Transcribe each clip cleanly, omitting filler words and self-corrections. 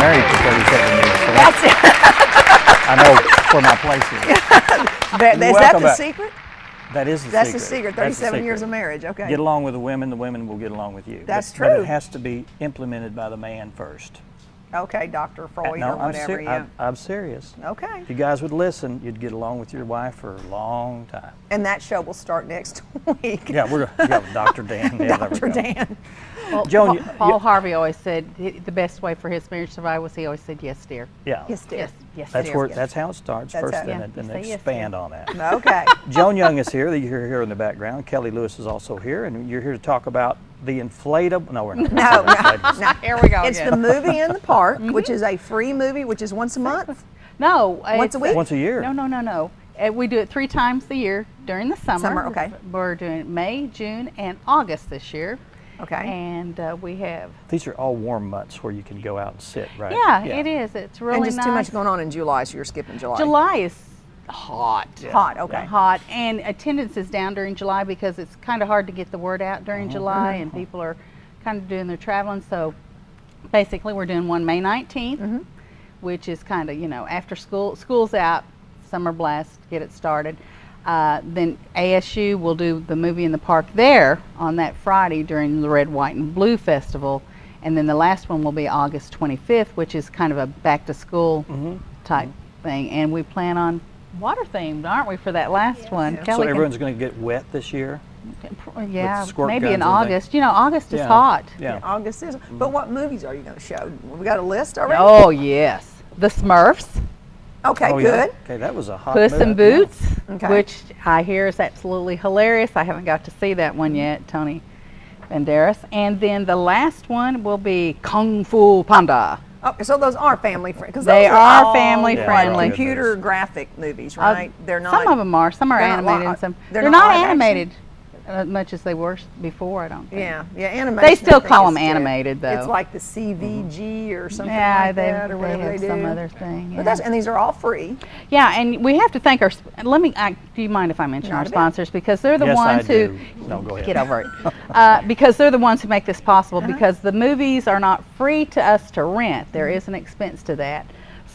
married for 37 years, so That's it. I know where my place is. Is that the secret? That is the That's secret. the secret. That's the 37 years secret. of marriage. Okay. Get along with the women will get along with you. That's But true. it has to be implemented by the man first. Okay, Dr. Freud No, or whatever. Yeah. I'm serious. Okay. If you guys would listen, you'd get along with your wife for a long time. And that show will start next week. Yeah, we're Dr. Dan. Yeah, there we Dr. go. Dan. Well, Joan, Paul Harvey always said the best way for his marriage to survive was he always said, "Yes, dear." Yeah. Yes, dear. Yes, That's dear. where. That's how it starts That's first, how- and then Say yes, expand dear. on that. Okay. Joan Young is here. You hear her in the background. Kelly Lewis is also here, and you're here to talk about the inflatable. No, we're not. No. Here we go It's again. the movie in the park, which is a free movie, which is once a month. No. Once a week? Once a year. No. We do it 3 times a year during the summer. Summer, okay. We're doing May, June, and August this year. Okay. And we have. These are all warm months where you can go out and sit, right? Yeah, it is. It's really And just nice. too much going on in July, so you're skipping July. July is hot. Hot, okay. Hot, and attendance is down during July because it's kind of hard to get the word out during July, and people are kind of doing their traveling. So basically, we're doing one May 19th, which is kind of, after school's out, summer blast, get it started. Then ASU will do the movie in the park there on that Friday during the Red, White, and Blue Festival. And then the last one will be August 25th, which is kind of a back to school type thing. And we plan on water themed, aren't we, for that last one? Yeah. So Kelly everyone's going to get wet this year? yeah, squirt maybe guns in and August. August is Yeah. hot. Yeah. August is. But what movies are you going to show? We got a list already? Oh, yes. The Smurfs, Okay, Oh, good. yeah. Okay, that was a hot Puss movie. in Boots, Okay. which I hear is absolutely hilarious. I haven't got to see that one yet, Tony Banderas. And then the last one will be Kung Fu Panda. Oh, so those are family friendly. They are family friendly. Computer graphic movies, right? They're not. Some of them are. Some are they're not animated. li- And some they're they're not not live action? animated as much as they were before. I don't think. Yeah, animation. They still I think, call is them dead. animated, though. It's like the CVG or something Yeah, like they that, or whatever have they some do. other thing. Yeah. But that's, and these are all free. Yeah, and we have to thank our. Do you mind if I mention Not our a bit. sponsors, because they're the Yes, I ones who do. No, go ahead. get over it. Because they're the ones who make this possible. Because the movies are not free to us to rent. There is an expense to that.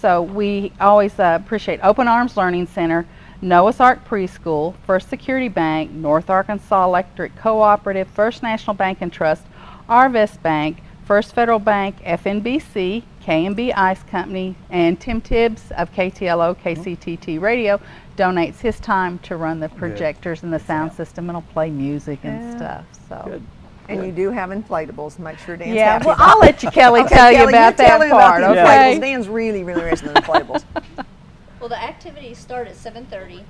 So we always appreciate Open Arms Learning Center, Noah's Ark Preschool, First Security Bank, North Arkansas Electric Cooperative, First National Bank and Trust, Arvest Bank, First Federal Bank, FNBC, K&B Ice Company, and Tim Tibbs of KTLO KCTT Radio donates his time to run the projectors and the sound system, and will play music and stuff. So. Good. And you do have inflatables. Make sure Dan's Yeah, happy well, about I'll let you, Kelly, Okay, tell you Kelly, about tell that him about part, the okay? inflatables. Dan's really interested in the inflatables. Well, the activities start at 7:30.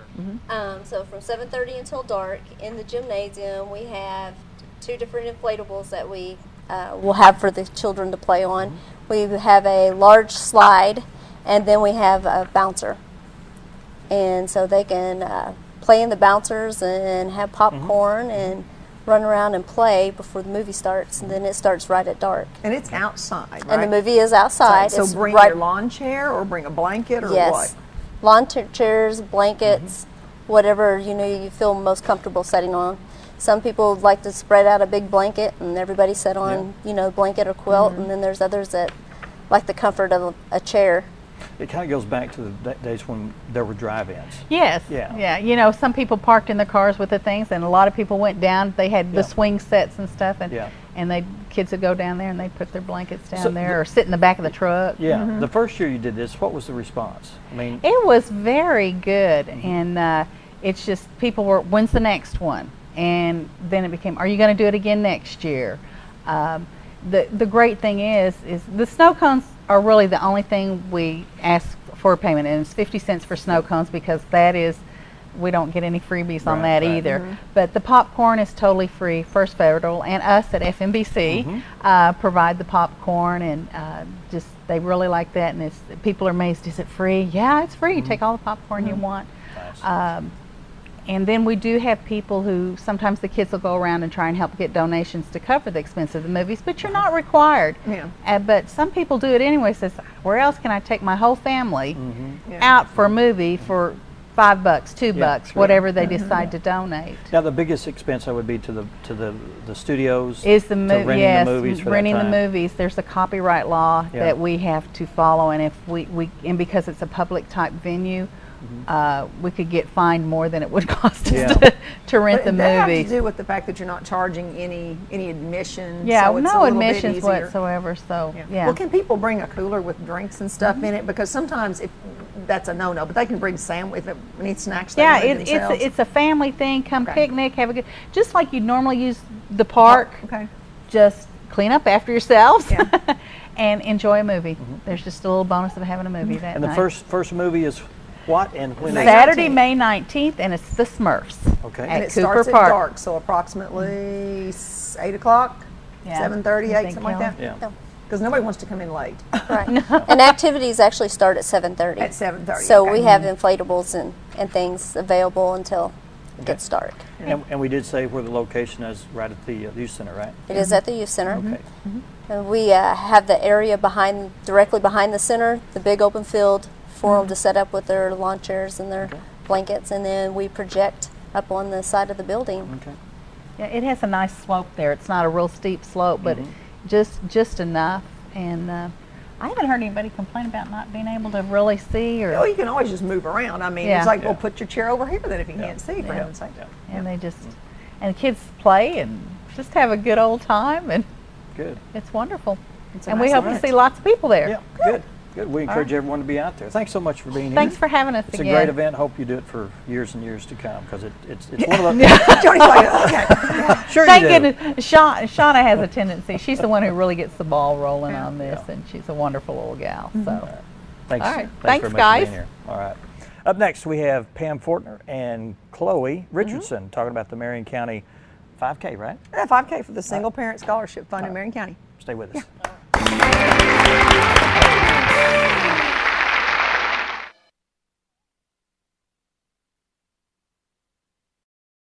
So from 7:30 until dark in the gymnasium, we have 2 different inflatables that we will have for the children to play on. We have a large slide, and then we have a bouncer. And so they can play in the bouncers and have popcorn and run around and play before the movie starts, and then it starts right at dark. And it's outside, right? And the movie is outside. So It's bring right, your lawn chair or bring a blanket or yes. what? Lawn chairs, blankets, whatever you feel most comfortable sitting on. Some people like to spread out a big blanket and everybody sit on, blanket or quilt, and then there's others that like the comfort of a chair. It kind of goes back to the days when there were drive-ins. Yes. Yeah. Some people parked in their cars with the things, and a lot of people went down. They had the Yeah. swing sets and stuff, and Yeah. kids would go down there and they'd put their blankets down So there or sit in the back of the truck. Yeah. The first year you did this, what was the response? I mean, It was very good, and it's just people were, when's the next one? And then it became, are you going to do it again next year? The great thing is the snow cones are really the only thing we ask for payment, and it's 50 cents for snow cones, because that is, we don't get any freebies on Right, that right. either. But the popcorn is totally free. First Federal and us at FNBC provide the popcorn, and just they really like that. And people are amazed, is it free? Yeah, it's free. Take all the popcorn you want. nice. And then we do have people who, sometimes the kids will go around and try and help get donations to cover the expense of the movies, but you're not required. Yeah. But some people do it anyway. Says, where else can I take my whole family Yeah. out for a movie for $5, $2, Yeah, sure. whatever they decide to donate. Now the biggest expense that would be to the studios. Is the renting yes, the movies for renting that the time. movies. There's a copyright law Yeah. that we have to follow, and if we and because it's a public type venue, we could get fined more than it would cost us Yeah. to rent But the that have movie. to do with the fact that you're not charging any admission. Yeah, so it's a no little bit admissions easier. whatsoever. So yeah. Well, can people bring a cooler with drinks and stuff in it? Because sometimes if that's a no-no, but they can bring sandwich if it needs snacks. They Yeah, can bring themselves. it's a family thing. Come Okay. picnic, have a good, just like you normally use the park. Okay. Just clean up after yourselves Yeah. and enjoy a movie. There's just a little bonus of having a movie that And the night. first movie is what and when? May is it? Saturday, 19th. May 19th, and it's the Smurfs. Okay. And At it Cooper starts at Park. dark, so approximately 8 o'clock, Yeah. 7:30, I 8, think, something like Kelly? that. Yeah. Because nobody wants to come in late. Right. And activities actually start at 7:30. At 7:30, So okay. we have inflatables and things available until it gets dark. And we did say where the location is, right at the youth center, right? It is at the youth center. Okay. And we have the area directly behind the center, the big open field for them to set up with their lawn chairs and their blankets, and then we project up on the side of the building. Okay. Yeah, it has a nice slope there. It's not a real steep slope, but just enough. And I haven't heard anybody complain about not being able to really see or. Oh, you can always just move around. I mean, Yeah. it's like, Yeah. well, put your chair over here then if you can't see, for Yeah. heaven's sake. Yeah. And they just, and the kids play and just have a good old time, and Good. it's wonderful. It's a And we nice hope to event. see lots of people there. Yeah. Good. Good. We encourage everyone to be out there. Thanks so much for being here. Thanks for having us It's again. a great event. Hope you do it for years and years to come because it's one of the. Joni's like, okay. Sure Thank you do. goodness. Shauna has a tendency. She's the one who really gets the ball rolling on this, Yeah. and she's a wonderful little gal. So, Thanks. All right. Thanks Thanks, very much guys. for being here. All right. Up next, we have Pam Fortner and Chloe Richardson talking about the Marion County 5K, right? Yeah, 5K for the Single Parent Scholarship Fund in Marion County. Stay with us.